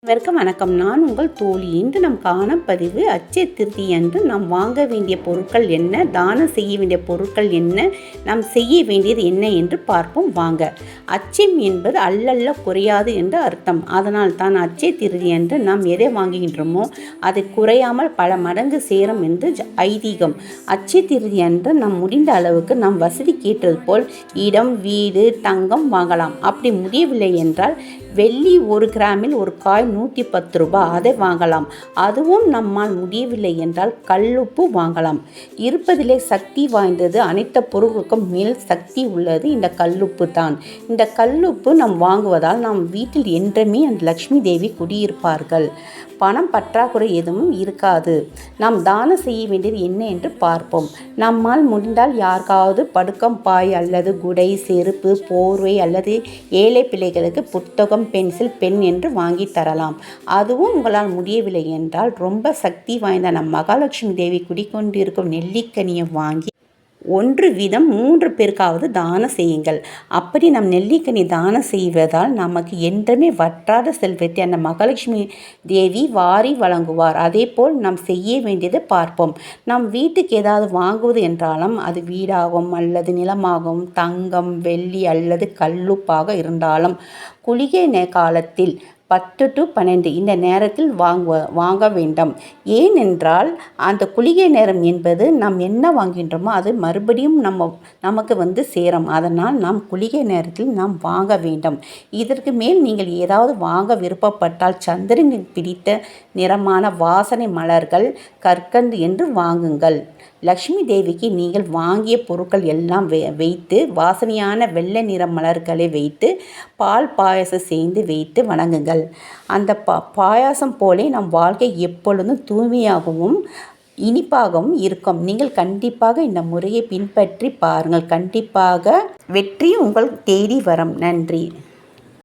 வணக்கம். நான் உங்கள் தோழி. இன்று நம் காணப்பதிவு அட்சய திருதி அன்று நாம் வாங்க வேண்டிய பொருட்கள் என்ன, தானம் செய்ய வேண்டிய பொருட்கள் என்ன, நாம் செய்ய வேண்டியது என்ன என்று பார்ப்போம் வாங்க. அச்சயம் என்பது அல்லல்ல குறையாது என்று அர்த்தம். அதனால் தான் அட்சய திருதி அன்று நாம் எதை வாங்குகின்றோமோ அது குறையாமல் பல மடங்கு சேரும் என்று ஐதீகம். அட்சய திருதி அன்று நாம் முடிந்த அளவுக்கு நாம் வசதி கேட்டது போல் இடம், வீடு, தங்கம் வாங்கலாம். அப்படி முடியவில்லை என்றால் வெள்ளி 1 கிராமில் ஒரு காய் 110 ரூபாய், அதை வாங்கலாம். அதுவும் நம்மால் முடியவில்லை என்றால் கல்லுப்பு வாங்கலாம். இருப்பதிலே சக்தி வாய்ந்தது அனைத்து பொருட்களுக்கும் மேல் சக்தி உள்ளது இந்த கல்லுப்பு தான். இந்த கல்லுப்பு நாம் வாங்குவதால் நம் வீட்டில் என்றுமே அந்த லக்ஷ்மி தேவி குடியிருப்பார்கள். பணம் பற்றாக்குறை எதுவும் இருக்காது. நாம் தானம் செய்ய வேண்டியது என்ன என்று பார்ப்போம். நம்மால் முடிந்தால் யாருக்காவது படுக்கம் பாய் அல்லது குடை, செருப்பு, போர்வை அல்லது ஏழை பிள்ளைகளுக்கு புத்தகம், பென்சில், பென் என்று வாங்கி தரலாம். அதுவும் உங்களால் முடியவில்லை என்றால் ரொம்ப சக்தி வாய்ந்த நம் மகாலட்சுமி தேவி குடிக்கொண்டிருக்கும் நெல்லிக்கனியை வாங்கி 1 வீதம் 3 பேருக்காவது தானம் செய்யுங்கள். அப்படி நம் நெல்லிக்கனி தானம் செய்வதால் நமக்கு என்றுமே வற்றாத செல்வத்தை அந்த மகாலட்சுமி தேவி வாரி வழங்குவார். அதே போல் நாம் செய்ய வேண்டியதை பார்ப்போம். நம் வீட்டுக்கு ஏதாவது வாங்குவது என்றாலும் அது வீடாகவும் அல்லது நிலமாகவும், தங்கம், வெள்ளி அல்லது கல்லுப்பாக இருந்தாலும் குளிகை காலத்தில் 10 to 12 இந்த நேரத்தில் வாங்க வேண்டும். ஏனென்றால் அந்த குளிகை நேரம் என்பது நாம் என்ன வாங்கின்றோமோ அது மறுபடியும் நமக்கு சேரும். அதனால் நாம் குளிகை நேரத்தில் நாம் வாங்க வேண்டும். இதற்கு மேல் நீங்கள் ஏதாவது வாங்க விருப்பப்பட்டால் சந்திரனின் பிடித்த நிறமான வாசனை மலர்கள், கற்கண்டு என்று வாங்குங்கள். லக்ஷ்மி தேவிக்கு நீங்கள் வாங்கிய பொருட்கள் எல்லாம் வைத்து வாசனையான வெள்ளை நிற மலர்களை வைத்து பால் பாயாசம் செய்து வைத்து வணங்குங்கள். அந்த பாயாசம் போலே நம் வாழ்க்கை எப்பொழுதும் தூய்மையாகவும் இனிப்பாகவும் இருக்கும். நீங்கள் கண்டிப்பாக இந்த முறையை பின்பற்றி பாருங்கள். கண்டிப்பாக வெற்றி உங்கள் தேடி வரும். நன்றி.